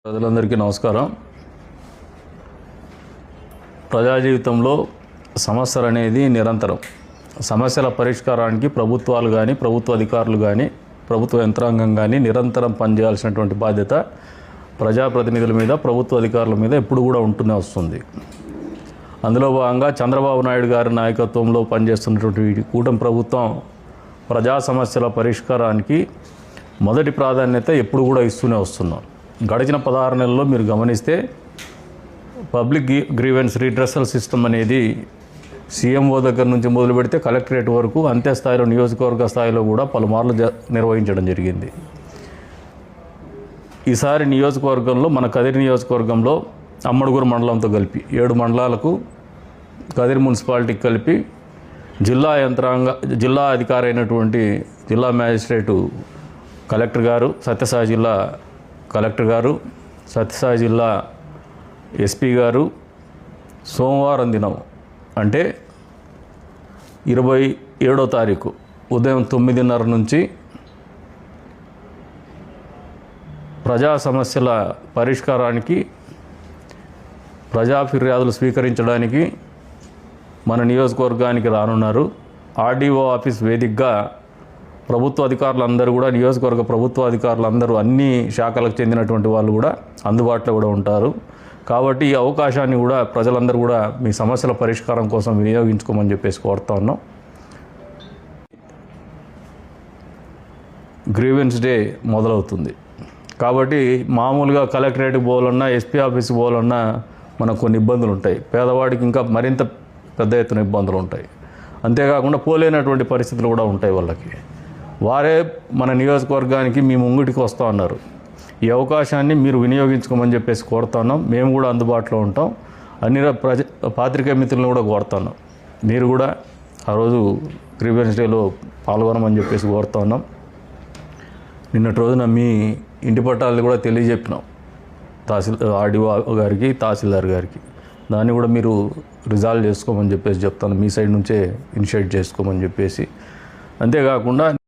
ప్రజలందరికీ నమస్కారం. ప్రజా జీవితంలో సమస్యలు అనేది నిరంతరం. సమస్యల పరిష్కారానికి ప్రభుత్వాలు కానీ, ప్రభుత్వ అధికారులు కానీ, ప్రభుత్వ యంత్రాంగం కానీ నిరంతరం పనిచేయాల్సినటువంటి బాధ్యత ప్రజాప్రతినిధుల మీద, ప్రభుత్వ అధికారుల మీద ఎప్పుడు కూడా ఉంటూనే వస్తుంది. అందులో భాగంగా చంద్రబాబు నాయుడు గారి నాయకత్వంలో పనిచేస్తున్నటువంటి కూటమి ప్రభుత్వం ప్రజా సమస్యల పరిష్కారానికి మొదటి ప్రాధాన్యత ఎప్పుడు కూడా ఇస్తూనే వస్తున్నాం. గడిచిన 16 నెలల్లో మీరు గమనిస్తే పబ్లిక్ గ్రీవెన్స్ రిడ్రెసల్ సిస్టమ్ అనేది సీఎంఓ దగ్గర నుంచి మొదలు పెడితే కలెక్టరేట్ వరకు అంతే స్థాయిలో, నియోజకవర్గ స్థాయిలో కూడా పలుమార్లు నిర్వహించడం జరిగింది. ఈసారి నియోజకవర్గంలో, మన కదిరి నియోజకవర్గంలో అమ్మడుగురు మండలంతో కలిపి 7 మండలాలకు కదిరి మున్సిపాలిటీకి కలిపి జిల్లా అధికారి అయినటువంటి జిల్లా మ్యాజిస్ట్రేటు కలెక్టర్ గారు, సత్యసాయి జిల్లా కలెక్టర్ గారు, సత్యసాయి జిల్లా ఎస్పీ గారు సోమవారం దినం అంటే 27వ తారీఖు ఉదయం 9:30 నుంచి ప్రజా సమస్యల పరిష్కారానికి, ప్రజా ఫిర్యాదులు స్వీకరించడానికి మన నియోజకవర్గానికి రానున్నారు. ఆర్డీఓ ఆఫీస్ వేదికగా ప్రభుత్వ అధికారులందరూ కూడా, నియోజకవర్గ ప్రభుత్వ అధికారులందరూ, అన్ని శాఖలకు చెందినటువంటి వాళ్ళు కూడా అందుబాటులో కూడా ఉంటారు. కాబట్టి ఈ అవకాశాన్ని కూడా ప్రజలందరూ కూడా మీ సమస్యల పరిష్కారం కోసం వినియోగించుకోమని చెప్పేసి కోరుతా ఉన్నాం. గ్రీవెన్స్ డే మొదలవుతుంది కాబట్టి మామూలుగా కలెక్టరేట్కి పోవాలన్నా, ఎస్పీ ఆఫీస్కి పోవాలన్నా మనకు కొన్ని ఇబ్బందులు ఉంటాయి. పేదవాడికి ఇంకా మరింత పెద్ద ఎత్తున ఇబ్బందులు ఉంటాయి. అంతేకాకుండా పోలేనటువంటి పరిస్థితులు కూడా ఉంటాయి వాళ్ళకి. వారే మన నియోజకవర్గానికి మీ ముంగిటికి వస్తూ ఉన్నారు. ఈ అవకాశాన్ని మీరు వినియోగించుకోమని చెప్పేసి కోరుతున్నాం. మేము కూడా అందుబాటులో ఉంటాం. అన్ని పాత్రికేయ మిత్రులను కూడా కోరుతున్నాం. మీరు కూడా ఆ రోజు గ్రీవెన్స్ డేలో పాల్గొనమని చెప్పేసి కోరుతున్నాం. నిన్నటి రోజున మీ ఇంటి పట్టాలని కూడా తెలియజెప్పినాం ఆర్డీఓ గారికి, తహసీల్దార్ గారికి. దాన్ని కూడా మీరు రిజాల్వ్ చేసుకోమని చెప్పేసి చెప్తాను. మీ సైడ్ నుంచే ఇనిషియేట్ చేసుకోమని చెప్పేసి. అంతేకాకుండా